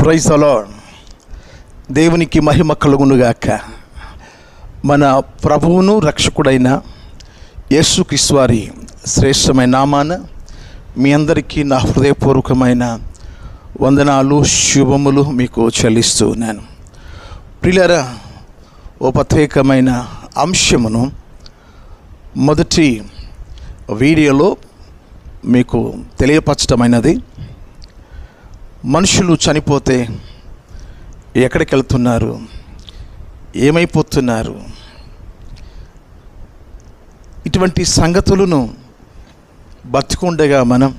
Praise the lord. దేవునికి మహిమ కలుగునుగాక. మన ప్రభువును రక్షకుడైన యేసుక్రీస్తు వారి శ్రేష్టమైన నామాన మీ అందరికీ నా హృదయపూర్వకమైన వందనాలు, శుభములు మీకు చెల్లిస్తూ ఉన్నాను. ప్రియులారా, ఓ ప్రత్యేకమైన అంశమును మొదటి వీడియోలో మీకు తెలియపరచటమైనది. మనుషులు చనిపోతే ఎక్కడికి వెళ్తున్నారు, ఏమైపోతున్నారు, ఇటువంటి సంగతులను బతికుండగా మనం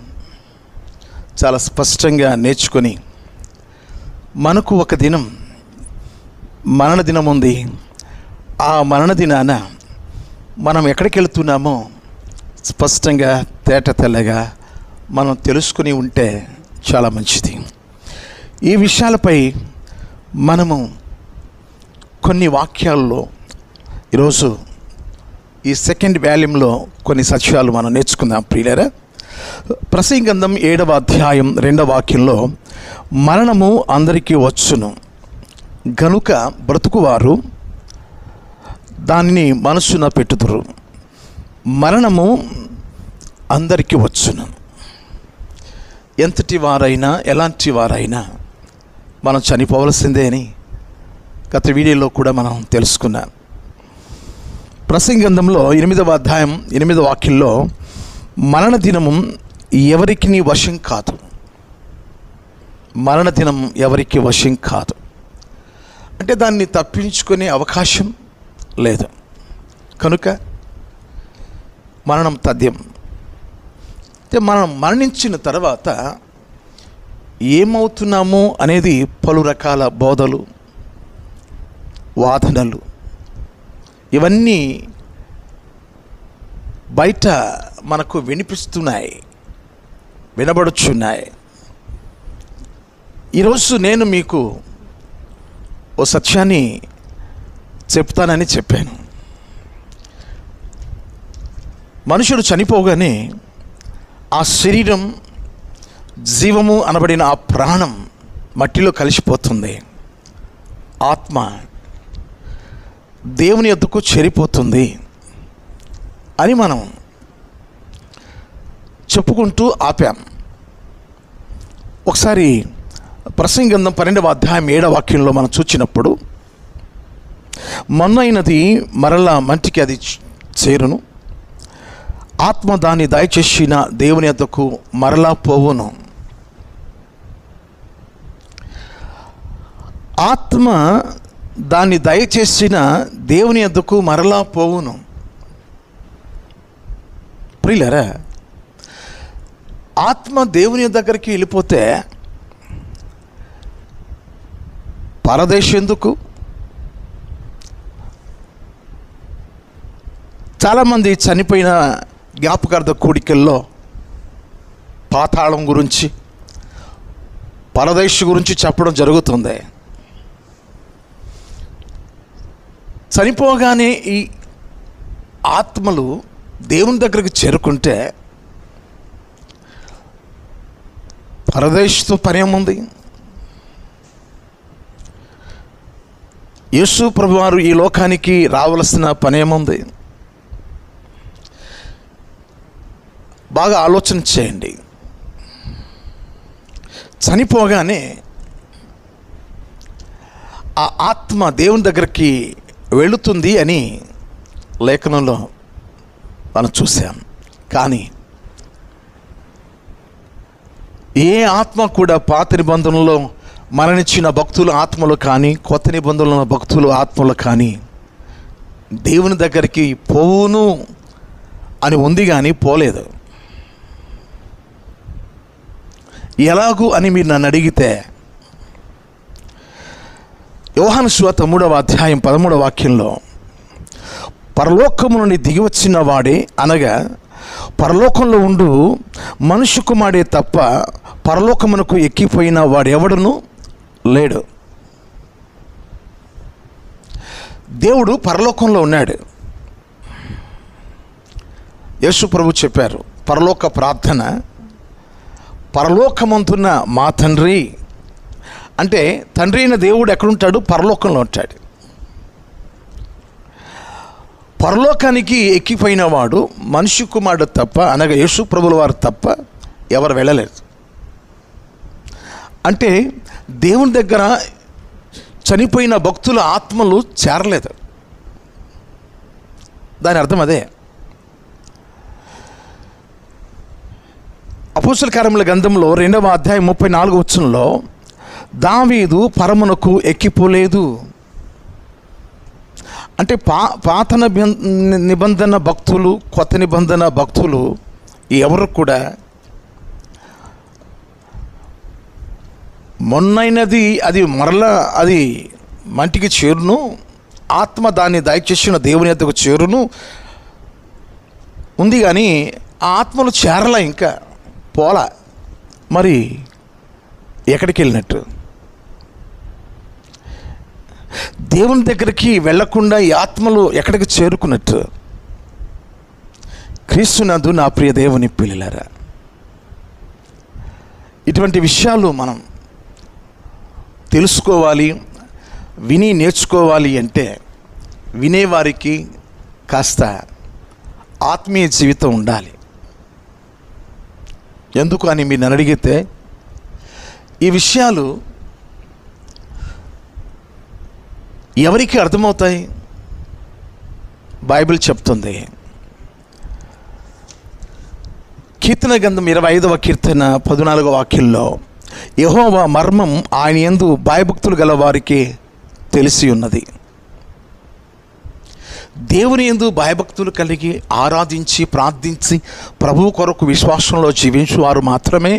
చాలా స్పష్టంగా నేర్చుకొని, మనకు ఒక దినం మరణ దినం ఉంది. ఆ మరణ దినాన మనం ఎక్కడికి వెళ్తున్నామో స్పష్టంగా తేట తెల్లగా మనం తెలుసుకుని ఉంటే చాలా మంచిది. ఈ విషయాలపై మనము కొన్ని వాక్యాల్లో ఈరోజు ఈ సెకండ్ వాల్యూమ్లో కొన్ని సత్యాలు మనం నేర్చుకుందాం. ప్రియులారా, ప్రసంగి గ్రంథం 7వ అధ్యాయం 2వ వాక్యంలో, మరణము అందరికీ వచ్చును గనుక బ్రతుకువారు దానిని మనసున పెట్టుదురు. మరణము అందరికీ వచ్చును. ఎంతటి వారైనా ఎలాంటి వారైనా మనం చనిపోవలసిందే అని గత వీడియోలో కూడా మనం తెలుసుకున్నాం. ప్రసంగి గ్రంథంలో 8వ అధ్యాయం 8వ వాక్యంలో, మరణ దినము ఎవరికి వశం కాదు. మరణ దినం ఎవరికి వశం కాదు అంటే దాన్ని తప్పించుకునే అవకాశం లేదు. కనుక మరణం తథ్యం. అయితే మనం మరణించిన తర్వాత ఏమవుతున్నాము అనేది పలు రకాల బోధలు, వాదనలు ఇవన్నీ బయట మనకు వినిపిస్తున్నాయి, వినబడుచున్నాయి. ఈరోజు నేను మీకు ఓ సత్యాన్ని చెప్తానని చెప్పాను. మనుషుడు చనిపోగానే ఆ శరీరం, జీవము అనబడిన ఆ ప్రాణం మట్టిలో కలిసిపోతుంది. ఆత్మ దేవుని యొద్దకు చేరిపోతుంది అని మనం చెప్పుకుంటూ ఆపాం. ఒకసారి ప్రసంగి గ్రంథం 12వ అధ్యాయం 7వ వాక్యంలో మనం చూచినప్పుడు, మొన్నైనది మరలా మంటికి అది చేరును, ఆత్మ దాన్ని దయచేసిన దేవుని యొద్దకు మరలా పోవును. ఆత్మ దాన్ని దయచేసిన దేవుని యొద్దకు మరలా పోవును. ప్రియులారా, ఆత్మ దేవుని దగ్గరికి వెళ్ళిపోతే పరదేశం ఎందుకు? చాలామంది చనిపోయిన జ్ఞాపకార్థ కూడికల్లో పాతాళం గురించి, పరదేశం గురించి చెప్పడం జరుగుతుంది. చనిపోగానే ఈ ఆత్మలు దేవుని దగ్గరికి చేరుకుంటే పరదేశంతో పనేముంది? యేసు ప్రభువారు ఈ లోకానికి రావలసిన పనేముంది? బాగా ఆలోచన చేయండి. చనిపోగానే ఆ ఆత్మ దేవుని దగ్గరికి వెళుతుంది అని లేఖనంలో మనం చూసాం. కానీ ఏ ఆత్మ కూడా పాత నిబంధనలో మరణించిన భక్తుల ఆత్మలు కానీ, కొత్త నిబంధనల భక్తుల ఆత్మలు కానీ దేవుని దగ్గరికి పోవును అని ఉంది కానీ పోలేదు. ఎలాగూ అని మీరు నన్ను అడిగితే, యోహాను సువార్త 3వ అధ్యాయం 13వ వాక్యంలో, పరలోకము నుండి దిగి వచ్చిన వాడే, అనగా పరలోకంలో ఉండు మనుష్య కుమారుడే తప్ప పరలోకమునకు ఎక్కిపోయిన వాడెవడును లేడు. దేవుడు పరలోకంలో ఉన్నాడు. యేసు ప్రభు చెప్పారు, పరలోక ప్రార్థన, పరలోకమంతున్న మా తండ్రి అంటే తండ్రి అయిన దేవుడు ఎక్కడుంటాడు? పరలోకంలో ఉంటాడు. పరలోకానికి ఎక్కిపోయిన వాడు మనిషి కుమారుడు తప్ప, అనగా యేసు ప్రభుల వారు తప్ప ఎవరు వెళ్ళలేదు. అంటే దేవుని దగ్గర చనిపోయిన భక్తుల ఆత్మలు చేరలేదు. దాని అర్థం అదే. అపోస్తల కార్యముల గ్రంథంలో 2వ అధ్యాయం 34వ వచనంలో దావీదు పరమునకు ఎక్కిపోలేదు. అంటే పాత నిబంధన భక్తులు, కొత్త నిబంధన భక్తులు ఎవరు కూడా మొన్నైనది అది మరలా అది మంటికి చేరును, ఆత్మ దాన్ని దయచేసిన దేవుని యొద్దకు చేరును ఉంది, కానీ ఆ ఆత్మలు చేరలా, ఇంకా పోలా. మరి ఎక్కడికి వెళ్ళినట్టు? దేవుని దగ్గరికి వెళ్లకుండా ఈ ఆత్మలు ఎక్కడికి చేరుకున్నట్టు? క్రీస్తునందు నా ప్రియ దేవుని పిల్లలారా, ఇటువంటి విషయాలు మనం తెలుసుకోవాలి, విని నేర్చుకోవాలి. అంటే వినేవారికి కాస్త ఆత్మీయ జీవితం ఉండాలి. ఎందుకు అని మీరు నన్ను అడిగితే, ఈ విషయాలు ఎవరికి అర్థమవుతాయి? బైబిల్ చెప్తుంది. కీర్తన గ్రంథం 25వ కీర్తన 14వ వాక్యంలో, యెహోవా మర్మం ఆయన యందు భయభక్తులు గల వారికి తెలిసి ఉన్నది. దేవుని యందు భయభక్తులు కలిగి ఆరాధించి ప్రార్థించి ప్రభువు కొరకు విశ్వాసంలో జీవించు వారు మాత్రమే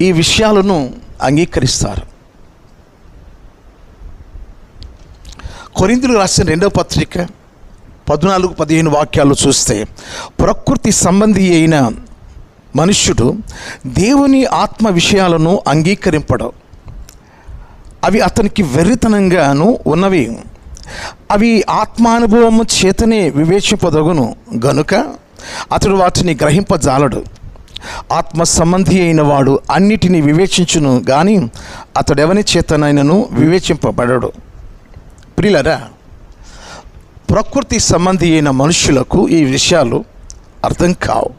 ఈ విషయాలను అంగీకరిస్తారు. కొరింథీయులకు రాసిన 2వ పత్రిక 14-15 వాక్యాలు చూస్తే, ప్రకృతి సంబంధి అయిన మనుష్యుడు దేవుని ఆత్మ విషయాలను అంగీకరింపడు, అవి అతనికి వెర్రితనంగాను ఉన్నవి, అవి ఆత్మానుభవము చేతనే వివేచింపదగును గనుక అతడు వాటిని గ్రహింపజాలడు. ఆత్మ సంబంధి అయిన వాడు అన్నిటినీ వివేచించును కానీ అతడెవని చేతనైనను వివేచింపబడడు. ప్రియులారా, ప్రకృతి సంబంధి అయిన మనుషులకు ఈ విషయాలు అర్థం కావు.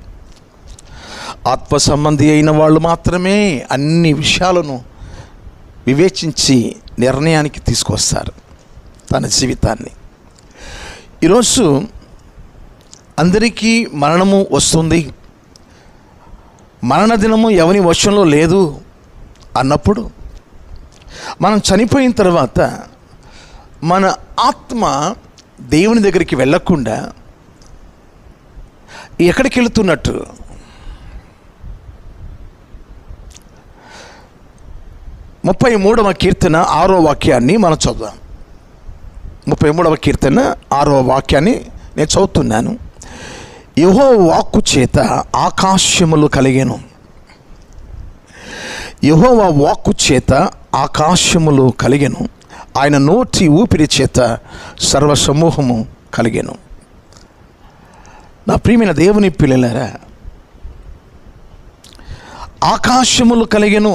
ఆత్మ సంబంధి అయిన వాళ్ళు మాత్రమే అన్ని విషయాలను వివేచించి నిర్ణయానికి తీసుకొస్తారు తన జీవితాన్ని. ఈరోజు అందరికీ మరణము వస్తుంది, మరణ దినము ఎవరి వశంలో లేదు అన్నప్పుడు, మనం చనిపోయిన తర్వాత మన ఆత్మ దేవుని దగ్గరికి వెళ్ళకుండా ఎక్కడికి వెళుతున్నట్టు? 33వ కీర్తన 6వ వాక్యాన్ని మనం చదువుదాం. 33వ కీర్తన 6వ వాక్యాన్ని నేను చదువుతున్నాను. యెహోవా వాక్కు చేత ఆకాశములు కలిగెను. యెహోవా వాక్కు చేత ఆకాశములు కలిగెను, ఆయన నోటి ఊపిరి చేత సర్వసమూహము కలిగెను. నా ప్రియమైన దేవుని పిల్లలారా, ఆకాశములు కలిగెను.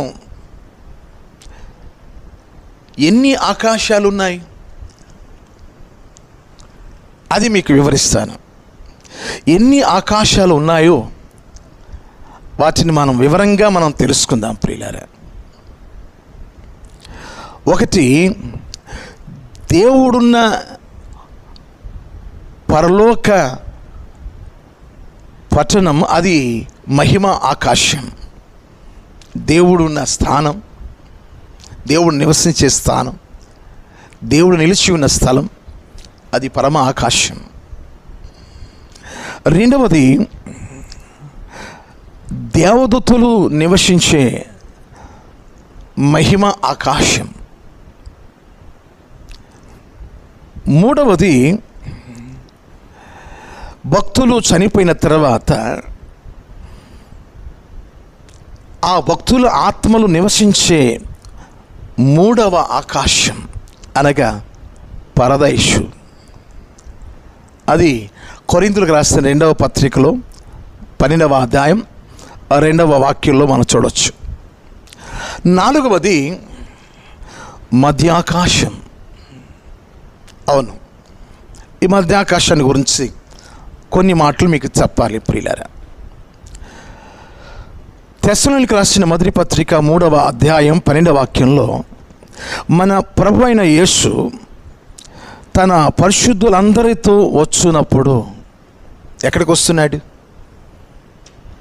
ఎన్ని ఆకాశాలు ఉన్నాయి అది మీకు వివరిస్తాను. ఎన్ని ఆకాశాలు ఉన్నాయో వాటిని మనం వివరంగా తెలుసుకుందాం ప్రియులారా. ఒకటి, దేవుడున్న పరలోక పట్టణం, అది మహిమ ఆకాశం. దేవుడున్న స్థానం, దేవుడు నివసించే స్థానం, దేవుడు నిలిచి ఉన్న స్థలం, అది పరమ ఆకాశం. రెండవది, దేవదూతలు నివసించే మహిమ ఆకాశం. మూడవది, భక్తులు చనిపోయిన తర్వాత ఆ భక్తుల ఆత్మలు నివసించే మూడవ ఆకాశం, అనగా పరదైసు. అది కొరింథీయులకు రాసిన 2వ పత్రికలో 12వ అధ్యాయం 2వ వాక్యంలో మనం చూడవచ్చు. నాలుగవది మధ్యాకాశం. అవును, ఈ మధ్యాకాశాన్ని గురించి కొన్ని మాటలు మీకు చెప్పాలి ప్రియులారా. తెస్సలోనికీయులకు రాసిన మొదటి పత్రిక 3వ అధ్యాయం 12వ వాక్యంలో మన ప్రభు అయిన యేసు తన పరిశుద్ధులందరితో వచ్చినప్పుడు ఎక్కడికి వస్తున్నాడు?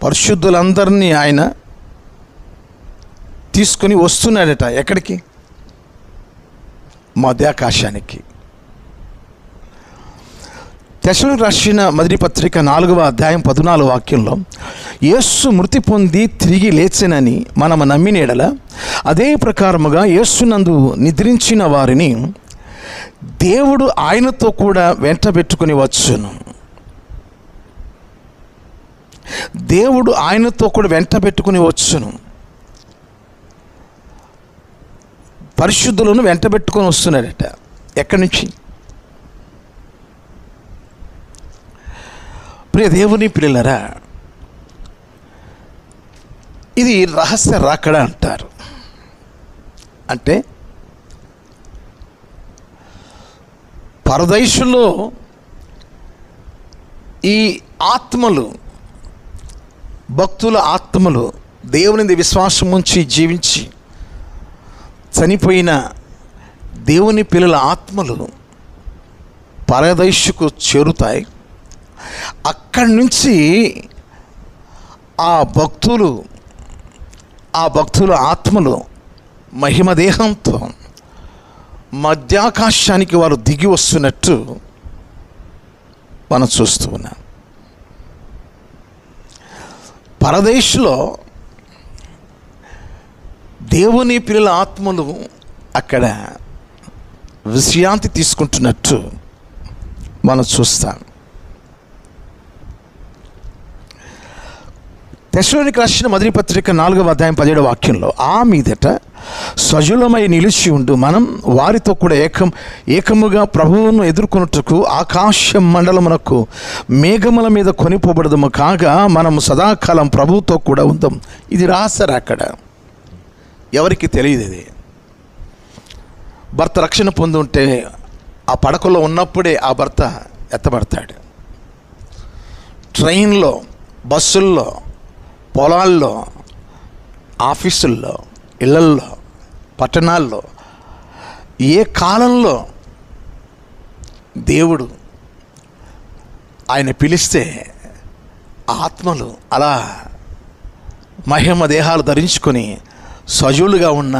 పరిశుద్ధులందరినీ ఆయన తీసుకొని వస్తున్నాడట. ఎక్కడికి? మధ్యాకాశానికి. తెస్సలోనికీయులకు రాసిన మొదటి పత్రిక 4వ అధ్యాయం 14వ వాక్యంలో యేసు మృతి పొంది తిరిగి లేచెనని మనము నమ్మిన యెడల అదే ప్రకారముగా యేసునందు నిద్రించిన వారిని దేవుడు ఆయనతో కూడా వెంటబెట్టుకుని వచ్చును. దేవుడు ఆయనతో కూడా వెంటబెట్టుకుని వచ్చును. పరిశుద్ధులను వెంటబెట్టుకొని వస్తున్నాడట. ఎక్కడి నుంచి? ప్రియ దేవుని పిల్లలారా, ఇది రహస్య రాకడ అంటారు. అంటే పరదేశంలో ఈ ఆత్మలు, భక్తుల ఆత్మలు, దేవుని విశ్వాసం ఉంచి జీవించి చనిపోయిన దేవుని పిల్లల ఆత్మలు పరదేశకు చేరుతాయి. అక్కడి నుంచి ఆ భక్తుల ఆత్మలు మహిమ దేహంతో మధ్యాకాశానికి వారు దిగి వస్తున్నట్టు మనం చూస్తూ ఉన్నాం. పరదేశంలో దేవుని పిల్లల ఆత్మలు అక్కడ విశ్రాంతి తీసుకుంటున్నట్టు మనం చూస్తాం. తెస్సలోనికీయులకు రాసిన మొదటి పత్రిక 4వ అధ్యాయం 17వ వాక్యంలో ఆ మీదట సజీవమై నిలిచి ఉండు మనం వారితో కూడా ఏకముగా ప్రభువును ఎదుర్కొనుటకు ఆకాశ మండలమునకు మేఘముల మీద కొనిపోబడదము కాగా మనము సదాకాలం ప్రభువుతో కూడా ఉందాం. ఇది రహస్య రాకడ. ఎవరికి తెలియదు. ఇది భర్త రక్షణ పొంది ఉంటే ఆ పడకలో ఉన్నప్పుడే ఆ భర్త ఎత్తబడతాడు. ట్రైన్లో, బస్సుల్లో, పొలాల్లో, ఆఫీసుల్లో, ఇళ్ళల్లో, పట్టణాల్లో ఏ కాలంలో దేవుడు ఆయన పిలిస్తే ఆత్మలు అలా మహిమ దేహాలు ధరించుకొని సజీవులుగా ఉన్న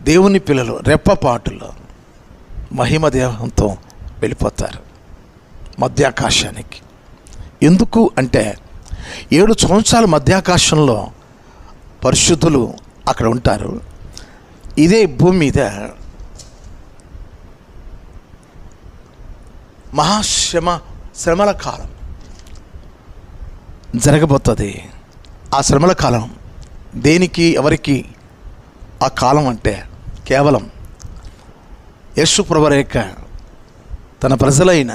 దేవుని పిల్లలు రెప్పపాటులో మహిమ దేహంతో వెళ్ళిపోతారు మధ్యాకాశానికి. ఎందుకు అంటే 7 సంవత్సరాల మధ్యాకాశంలో పరిశుద్ధులు అక్కడ ఉంటారు. ఇదే భూమి మీద శ్రమల కాలం జరగబోతుంది. ఆ శ్రమల కాలం దేనికి, ఎవరికి ఆ కాలం అంటే కేవలం యేసు ప్రభువు యొక్క తన ప్రజలైన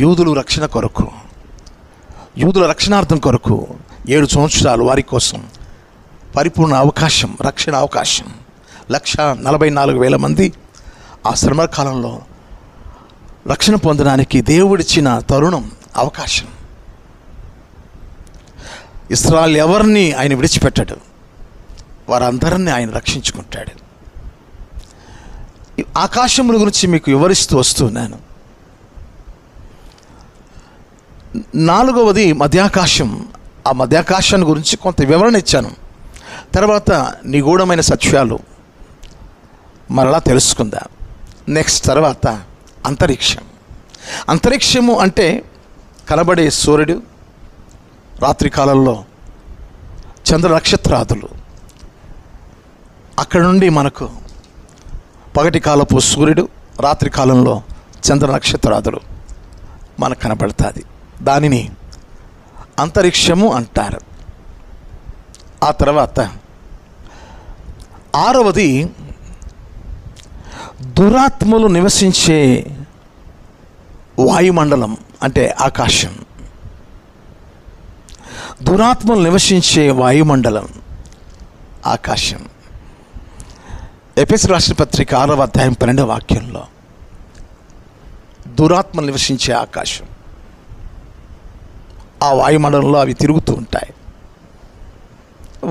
యూదుల రక్షణ కొరకు, యూదుల రక్షణార్థం కొరకు 7 సంవత్సరాలు వారి కోసం పరిపూర్ణ అవకాశం, రక్షణ అవకాశం. 1,44,000 మంది ఆ శ్రమ కాలంలో రక్షణ పొందడానికి దేవుడిచ్చిన తరుణం, అవకాశం. ఇశ్రాయేలు ఎవరిని ఆయన విడిచిపెట్టాడు, వారందరినీ ఆయన రక్షించుకుంటాడు. ఆకాశముల గురించి మీకు వివరిస్తూ వస్తున్నాను. 4వది మధ్యాకాశం. ఆ మధ్యాకాశాన్ని గురించి కొంత వివరణ ఇచ్చాను. తర్వాత నిగూఢమైన సత్యాలు మరలా తెలుసుకుందాం. నెక్స్ట్ తర్వాత అంతరిక్షం. అంతరిక్షము అంటే కనబడే సూర్యుడు, రాత్రికాలంలో చంద్ర నక్షత్రాదులు, అక్కడ నుండి మనకు పగటి కాలపు సూర్యుడు, రాత్రికాలంలో చంద్ర నక్షత్రాదులు మనకు కనబడుతుంది. దానిని అంతరిక్షము అంటారు. ఆ తర్వాత 6వది దురాత్మలు నివసించే వాయుమండలం అంటే ఆకాశం. దురాత్మలు నివసించే వాయుమండలం ఆకాశం. ఎఫెసీయులకు రాసిన పత్రిక 6వ అధ్యాయం 12వ వాక్యంలో దురాత్మలు నివసించే ఆకాశం. ఆ వాయుమండలంలో అవి తిరుగుతూ ఉంటాయి,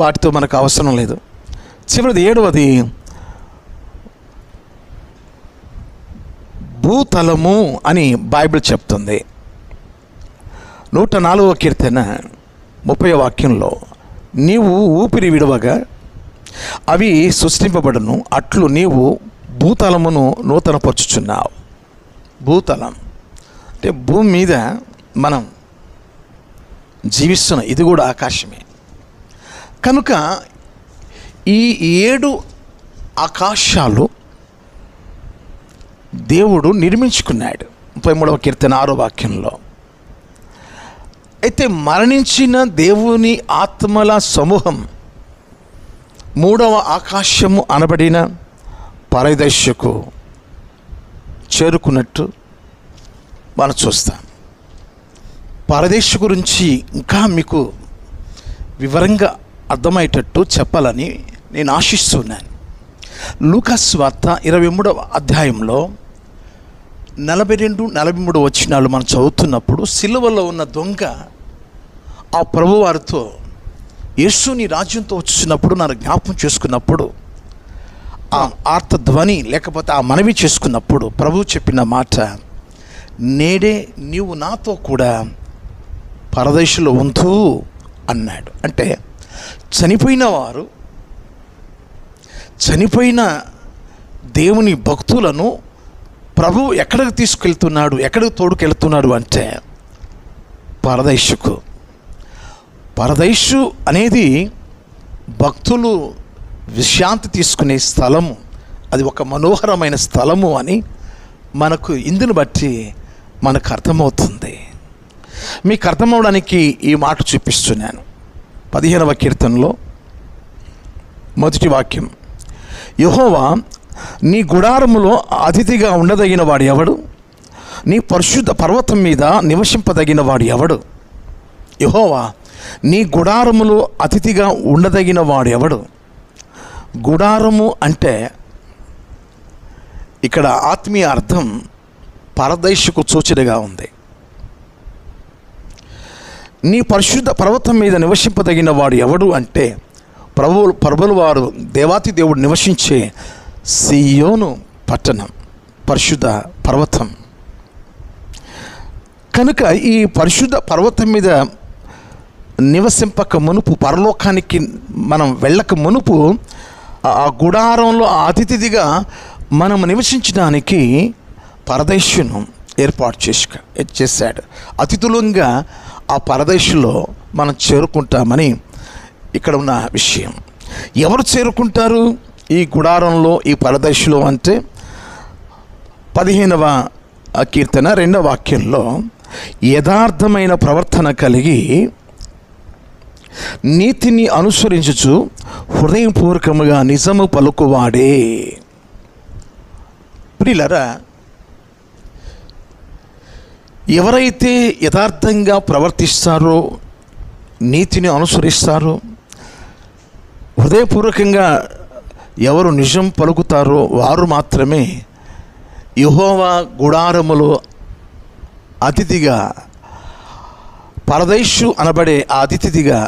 వాటితో మనకు అవసరం లేదు. చివరిది 7వది భూతలము అని బైబిల్ చెప్తుంది. 104వ కీర్తన 30వ వాక్యంలో నీవు ఊపిరి విడవగా అవి సృష్టింపబడును, అట్లు నీవు భూతలమును నూతనపరుచుచున్నావు. భూతలం అంటే భూమి మీద మనం జీవిస్తున్న ఇది కూడా ఆకాశమే. కనుక ఈ 7 ఆకాశాలు దేవుడు నిర్మించుకున్నాడు. 33వ కీర్తన 6వ వాక్యంలో. అయితే మరణించిన దేవుని ఆత్మల సమూహం 3వ ఆకాశము అనబడిన పరదేశకు చేరుకున్నట్టు మనం చూస్తాం. పరదేశ గురించి ఇంకా మీకు వివరంగా అర్థమయ్యేటట్టు చెప్పాలని నేను ఆశిస్తున్నాను. లూకాసు సువార్త 23వ అధ్యాయంలో 42-43 వచనాలు మనం చదువుతున్నప్పుడు సిలువలో ఉన్న దొంగ ఆ ప్రభువారితో యేసుని రాజ్యంతో వచ్చినప్పుడు నన్ను జ్ఞాపకం చేసుకున్నప్పుడు ఆ ఆర్తధ్వని లేకపోతే ఆ మనవి చేసుకున్నప్పుడు ప్రభువు చెప్పిన మాట, నేడే నీవు నాతో కూడా పరదేశంలో ఉంటూ అన్నాడు. అంటే చనిపోయిన వారు, చనిపోయిన దేవుని భక్తులను ప్రభువు ఎక్కడికి తీసుకెళ్తున్నాడు, ఎక్కడికి తోడుకెళ్తున్నాడు అంటే పరదేశకు. పరదేశు అనేది భక్తులు విశ్రాంతి తీసుకునే స్థలము, అది ఒక మనోహరమైన స్థలము అని మనకు ఇందుని బట్టి మనకు అర్థమవుతుంది. మీకు అర్థమవడానికి ఈ మాట చూపిస్తున్నాను. 15వ కీర్తనలో 1వ వాక్యం, యెహోవా నీ గుడారములో అతిథిగా ఉండదగిన వాడు ఎవడు? నీ పరిశుద్ధ పర్వతం మీద నివసింపదగిన వాడు ఎవడు? యెహోవా నీ గుడారములో అతిథిగా ఉండదగిన వాడు ఎవడు? గుడారము అంటే ఇక్కడ ఆత్మీయ అర్థం పరదేశకు సూచనగా ఉంది. నీ పరిశుద్ధ పర్వతం మీద నివసింపదగిన వాడు ఎవడు అంటే ప్రభువుల వారు దేవాతి దేవుడు నివసించే సియోను పట్టణం, పరిశుద్ధ పర్వతం. కనుక ఈ పరిశుద్ధ పర్వతం మీద నివసింపక మునుపు, పరలోకానికి మనం వెళ్ళక మునుపు ఆ గుడారంలో అతిథిగా మనం నివసించడానికి పరదేశును ఏర్పాటు చేశాడు. అతిథులంగా ఆ పరదేశంలో మనం చేరుకుంటామని ఇక్కడ ఉన్న విషయం. ఎవరు చేరుకుంటారు ఈ గుడారంలో, ఈ పరదేశంలో అంటే 15వ కీర్తన 2వ వాక్యంలో, యథార్థమైన ప్రవర్తన కలిగి నీతిని అనుసరించుచు హృదయపూర్వకముగా నిజము పలుకువాడే. ప్రియులారా, ఎవరైతే యథార్థంగా ప్రవర్తిస్తారో, నీతిని అనుసరిస్తారో, హృదయపూర్వకంగా ఎవరు నిజం పలుకుతారో వారు మాత్రమే యెహోవా గుడారములో అతిథిగా, పరదేశు అనబడే ఆ అతిథిగా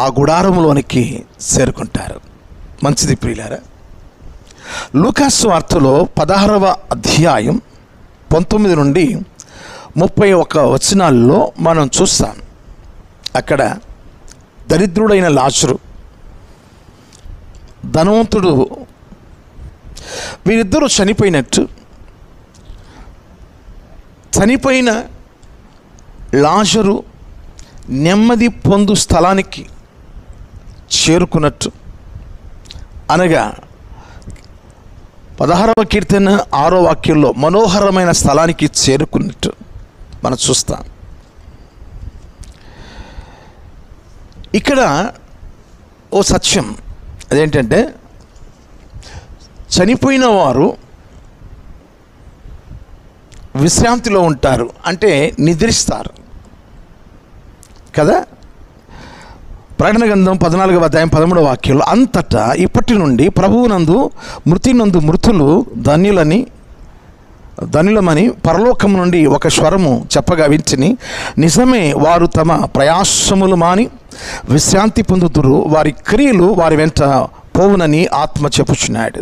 ఆ గుడారములోనికి చేరుకుంటారు. మంచిది ప్రియులారా. లూకాసు వార్తలో 16వ అధ్యాయం 19 నుండి 31 వచనాల్లో మనం చూస్తాం. అక్కడ దరిద్రుడైన లాజరు, ధనవంతుడు, వీరిద్దరూ చనిపోయినట్టు, చనిపోయిన లాజరు నెమ్మది పొందు స్థలానికి చేరుకున్నట్టు, అనగా 16వ కీర్తన 6వ వాక్యంలో మనోహరమైన స్థలానికి చేరుకున్నట్టు మనం చూస్తాం. ఇక్కడ ఓ సత్యం అదేంటంటే, చనిపోయిన వారు విశ్రాంతిలో ఉంటారు, అంటే నిద్రిస్తారు కదా. ప్రకటన గ్రంథం 14వ అధ్యాయం 13వ వాక్యంలో, అంతటా ఇప్పటి నుండి ప్రభువునందు మృతినందు మృతులు ధన్యులమని పరలోకము నుండి ఒక స్వరము చెప్పగా వింటిని. నిజమే, వారు తమ ప్రయాసములు మాని విశ్రాంతి పొందుదురు, వారి క్రియలు వారి వెంట పోవునని ఆత్మ చెప్పుచున్నాడు.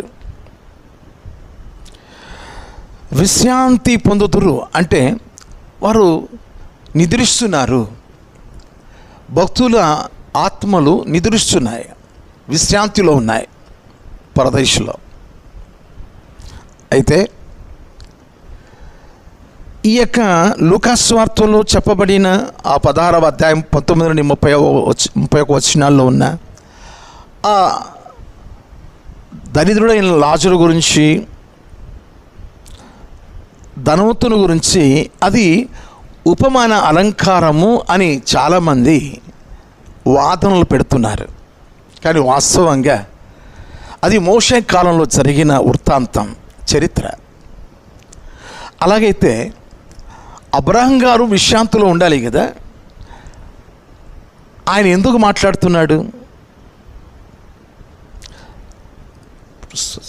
విశ్రాంతి పొందుదురు అంటే వారు నిద్రిస్తున్నారు. భక్తుల ఆత్మలు నిద్రిస్తున్నాయి, విశ్రాంతిలో ఉన్నాయి పరదేశంలో. అయితే ఈ యొక్క లూకాసు సువార్తలో చెప్పబడిన ఆ 16వ అధ్యాయం 19 నుండి 31 వచనాల్లో ఉన్న ఆ దరిద్రుడైన లాజరు గురించి, ధనవంతుని గురించి అది ఉపమాన అలంకారము అని చాలామంది వాదనలు పెడుతున్నారు. కానీ వాస్తవంగా అది మోషే కాలంలో జరిగిన వృత్తాంతం, చరిత్ర. అలాగైతే అబ్రహాం గారు విశ్రాంతిలో ఉండాలి కదా, ఆయన ఎందుకు మాట్లాడుతున్నాడు?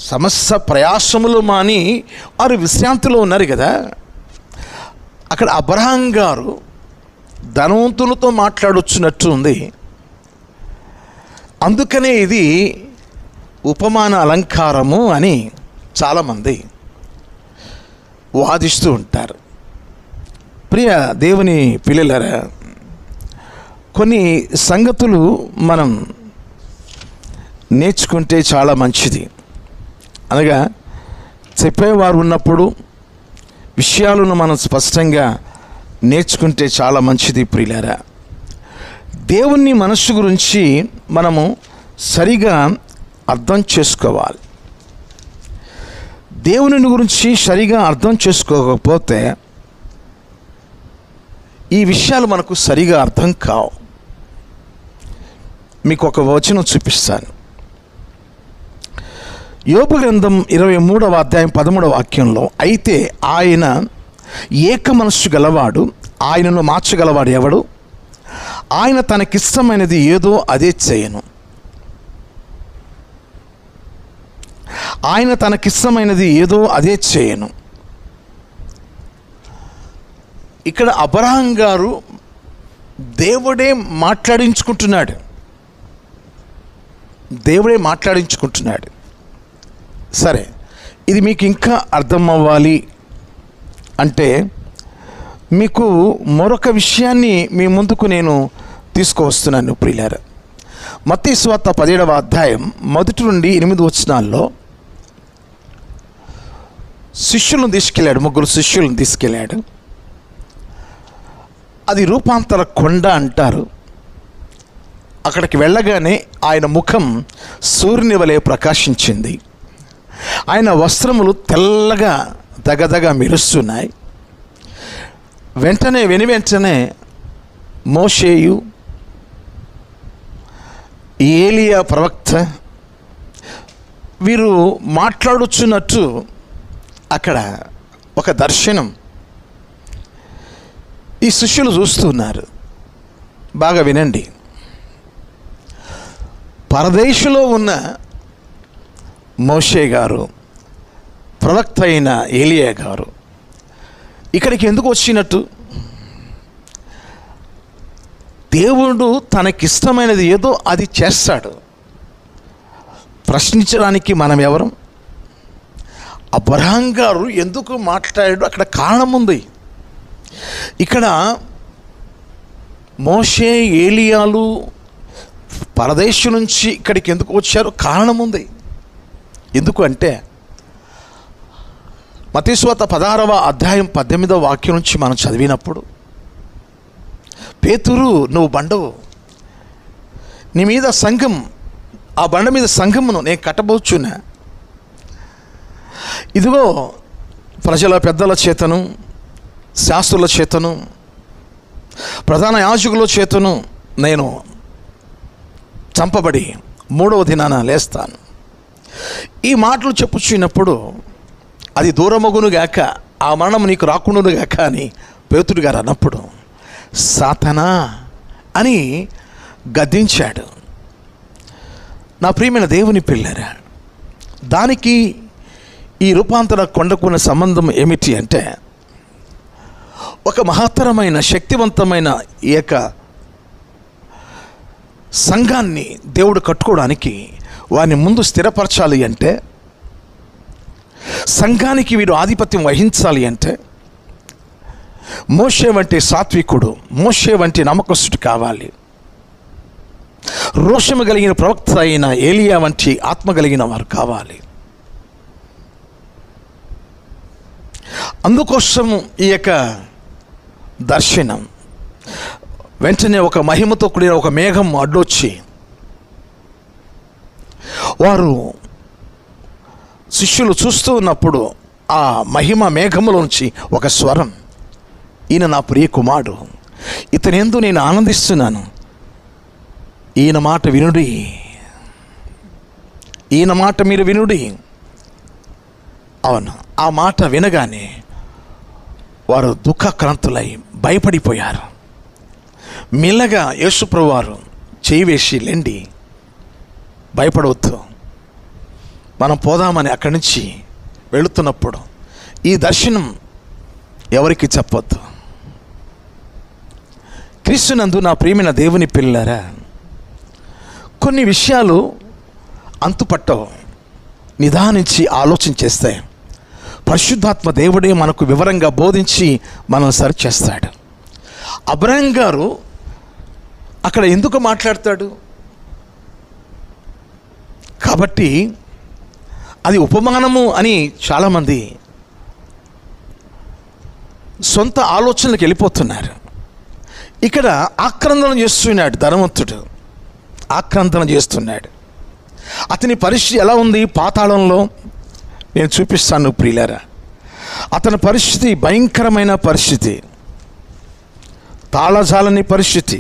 సమస్త ప్రయాసములు మాని వారు విశ్రాంతిలో ఉన్నారు కదా. అక్కడ అబ్రహాం గారు ధనవంతులతో మాట్లాడొచ్చినట్టు ఉంది. అందుకనే ఇది ఉపమాన అలంకారము అని చాలామంది వాదిస్తూ ఉంటారు. ప్రియ దేవుని పిల్లలారా, కొన్ని సంగతులు మనం నేర్చుకుంటే చాలా మంచిది. అనగా చెప్పేవారు ఉన్నప్పుడు విషయాలను మనం స్పష్టంగా నేర్చుకుంటే చాలా మంచిది. ప్రియులారా, దేవుని మనస్సు గురించి మనము సరిగా అర్థం చేసుకోవాలి. దేవుని గురించి సరిగా అర్థం చేసుకోకపోతే ఈ విషయాలు మనకు సరిగా అర్థం కావు. మీకు ఒక వచనం చూపిస్తాను. యోబు గ్రంథం 23వ అధ్యాయం 13వ వాక్యంలో, అయితే ఆయన ఏక మనస్సు గలవాడు, ఆయనను మార్చగలవాడు ఎవడు? ఆయన తనకిష్టమైనది ఏదో అదే చేయను. ఆయన తనకిష్టమైనది ఏదో అదే చేయను. ఇక్కడ అబ్రహాం గారు దేవుడే మాట్లాడించుకుంటున్నాడు. సరే, ఇది మీకు ఇంకా అర్థం అవ్వాలి అంటే మీకు మరొక విషయాన్ని మీ ముందుకు నేను తీసుకువస్తున్నాను. ప్రియులారా, మత్తయి సువార్త 17వ అధ్యాయం 1 నుండి 8 వచనాల్లో శిష్యులను తీసుకెళ్ళాడు, 3 శిష్యులను తీసుకెళ్ళాడు. అది రూపాంతర కొండ అంటారు. అక్కడికి వెళ్ళగానే ఆయన ముఖం సూర్యుని వలె ప్రకాశించింది. ఆయన వస్త్రములు తెల్లగా దగదగ మెరుస్తున్నాయి. వెంటనే మోషేయు, ఏలియా ప్రవక్త వీరు మాట్లాడుచున్నట్టు అక్కడ ఒక దర్శనం ఈ శిష్యులు చూస్తున్నారు. బాగా వినండి. పరదేశంలో ఉన్న మోషే గారు, ప్రవక్త అయిన ఏలియా గారు ఇక్కడికి ఎందుకు వచ్చినట్టు? దేవుడు తనకిష్టమైనది ఏదో అది చేస్తాడు. ప్రశ్నించడానికి మనం ఎవరం? అబ్రహాం గారు ఎందుకు మాట్లాడాడు? అక్కడ కారణం ఉంది. ఇక్కడ మోషే, ఏలియాలు పరదేశం నుంచి ఇక్కడికి ఎందుకు వచ్చారు? కారణం ఉంది. ఎందుకు అంటే మత్తయి సువార్త 16వ అధ్యాయం 18వ వాక్యం నుంచి మనం చదివినప్పుడు, పేతురు నువ్వు బండవు, నీ మీద సంఘం, ఆ బండ మీద సంఘమును నేను కట్టబోచున్నా. ఇదిగో ప్రజల పెద్దల చేతను, శాస్త్రుల చేతను, ప్రధాన యాజకుల చేతను నేను చంపబడి 3వ దినాన లేస్తాను. ఈ మాటలు చెప్పుచున్నప్పుడు అది దూరమగునుగాక, ఆ మరణం నీకు రాకుండానుగాక అని పేతురు గారు అన్నప్పుడు, సాతానా అని గద్దించాడు. నా ప్రియమైన దేవుని పిల్లరా, దానికి ఈ రూపాంతర కొండకున్న సంబంధం ఏమిటి అంటే, ఒక మహత్తరమైన శక్తివంతమైన ఈ యొక్క సంఘాన్ని దేవుడు కట్టుకోవడానికి వారిని ముందు స్థిరపరచాలి అంటే, సంఘానికి వీడు ఆధిపత్యం వహించాలి అంటే, మోషే వంటి సాత్వికుడు, మోషే వంటి నమ్మకస్తుడు కావాలి. రోషము కలిగిన ప్రవక్త అయిన ఏలియా వంటి ఆత్మ కలిగిన వారు కావాలి. అందుకోసం ఈ యొక్క దర్శనం వెంటనే ఒక మహిమతో కూడిన ఒక మేఘం అడ్డొచ్చి, వారు శిష్యులు చూస్తూ ఉన్నప్పుడు ఆ మహిమ మేఘములోంచి ఒక స్వరం, ఈయన నా ప్రియ కుమారుడు, ఇతనెందు నేను ఆనందిస్తున్నాను, ఈయన మాట వినుడి, ఈయన మాట మీరు వినుడి. అవును, ఆ మాట వినగానే వారు దుఃఖక్రాంతులై భయపడిపోయారు. మెల్లగా యేసుప్రభు వారు చేయి వేసి, లేండి, భయపడవద్దు, మనం పోదామని అక్కడి నుంచి వెళుతున్నప్పుడు ఈ దర్శనం ఎవరికి చెప్పొద్దు. క్రీస్తునందు నా ప్రియమైన దేవుని పిల్లలారా, కొన్ని విషయాలు అంతుపట్టవు, నిదానించి ఆలోచన చేస్తే పరిశుద్ధాత్మ దేవుడే మనకు వివరంగా బోధించి మనల్ని సరి చేస్తాడు. అబ్రహాం గారు అక్కడ ఎందుకు మాట్లాడతాడు కాబట్టి అది ఉపమానము అని చాలామంది సొంత ఆలోచనలకు వెళ్ళిపోతున్నారు. ఇక్కడ ఆక్రందన చేస్తున్నాడు ధనవంతుడు, ఆక్రందన చేస్తున్నాడు. అతని పరిస్థితి ఎలా ఉంది? పాతాళంలో. నేను చూపిస్తాను ప్రియులారా. అతని పరిస్థితి భయంకరమైన పరిస్థితి, తాళజాలని పరిస్థితి.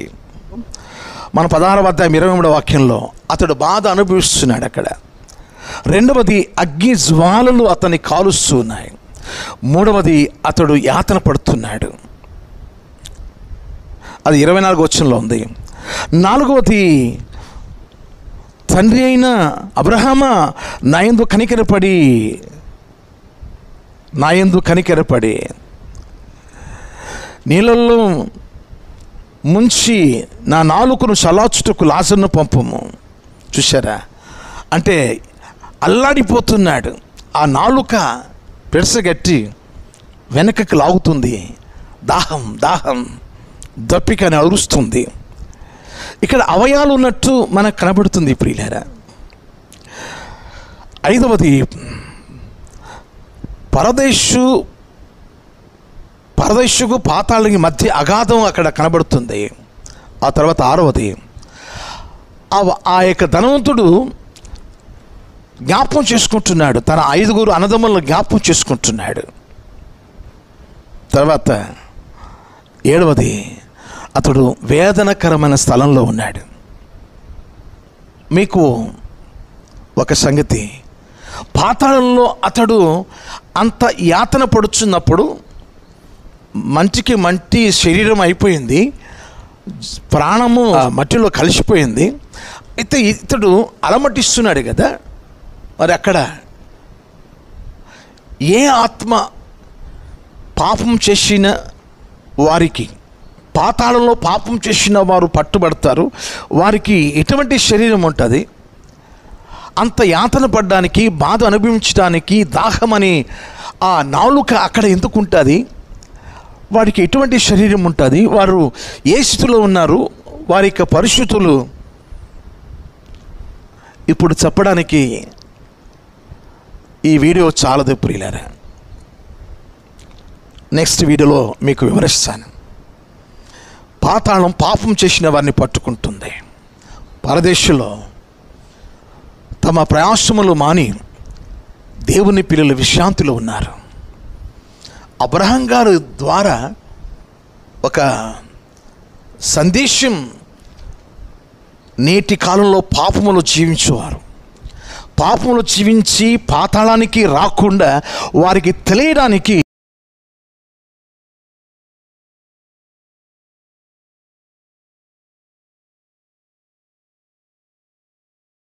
మన 16వ అధ్యాయం 23వ వాక్యంలో అతడు బాధ అనుభవిస్తున్నాడు అక్కడ. రెండవది, అగ్ని జ్వాలలు అతన్ని కాలుస్తూ ఉన్నాయి. మూడవది, అతడు యాతన పడుతున్నాడు. అది 24వ వచనంలో ఉంది. నాలుగవది, తండ్రి అయిన అబ్రహామా నాయందు కనికరపడి నీళ్ళల్లో ముంచి నా నాలుకను చలాచుటకు లాజరును పంపము. చూశారా? అంటే అల్లాడిపోతున్నాడు. ఆ నాలుక పెరసగట్టి వెనకకి లాగుతుంది. దాహం దాహం దప్పికని అరుస్తుంది. ఇక్కడ అవయాలు ఉన్నట్టు మనకు కనబడుతుంది ప్రియులారా. ఐదవది, పరదేశుకు పాతాళానికి మధ్య అగాధం అక్కడ కనబడుతుంది. ఆ తర్వాత ఆరవది, ఆ యొక్క ధనవంతుడు జ్ఞాపకం చేసుకుంటున్నాడు, తన 5 అన్నదమ్ములను జ్ఞాపకం చేసుకుంటున్నాడు. తర్వాత 7వది, అతడు వేదనకరమైన స్థలంలో ఉన్నాడు. మీకు ఒక సంగతి, పాతాళంలో అతడు అంత యాతన పడుచున్నప్పుడు మంటికి మంటి శరీరం అయిపోయింది, ప్రాణము మట్టిలో కలిసిపోయింది. అయితే ఇతడు అలమటిస్తున్నాడు కదా. మరి అక్కడ ఏ ఆత్మ పాపం చేసిన వారికి, పాతాళంలో పాపం చేసిన వారు పట్టుబడతారు, వారికి ఎటువంటి శరీరం ఉంటుంది? అంత యాతన పడడానికి, బాధ అనుభవించడానికి, దాహమని ఆ నాలుక అక్కడ ఎందుకు ఉంటుంది? వారికి ఎటువంటి శరీరం ఉంటుంది? వారు ఏ స్థితిలో ఉన్నారు? వారి యొక్క పరిస్థితులు ఇప్పుడు చెప్పడానికి ఈ వీడియో చాలదు ప్రియులారా. నెక్స్ట్ వీడియోలో మీకు వివరిస్తాను. పాతాళం పాపం చేసిన వారిని పట్టుకుంటుంది. పరదేశంలో తమ ప్రయాసములు మాని దేవుని పిల్లలు విశ్రాంతిలో ఉన్నారు. అబ్రహాం గారు ద్వారా ఒక సందేశం, నేటి కాలంలో పాపములు జీవించేవారు, పాపములు జీవించి పాతాళానికి రాకుండా వారికి తెలియడానికి